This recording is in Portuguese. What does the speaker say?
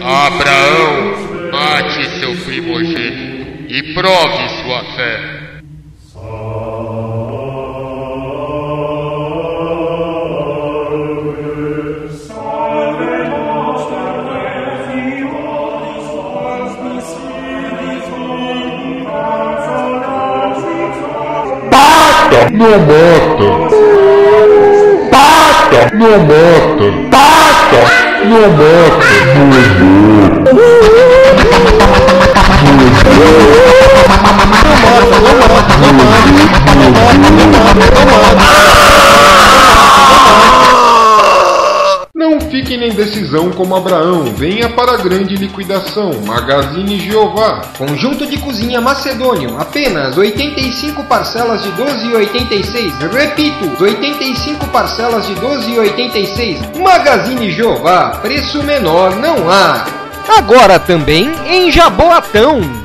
Abraão, mate seu primogênito e prove sua fé. Não mata! Pata! Não mata! Pata! Não Não fique na indecisão como Abraão, venha para a grande liquidação, Magazine Jeová. Conjunto de cozinha macedônio, apenas 85 parcelas de 12,86. Repito, 85 parcelas de 12,86. Magazine Jeová, preço menor não há. Agora também em Jaboatão.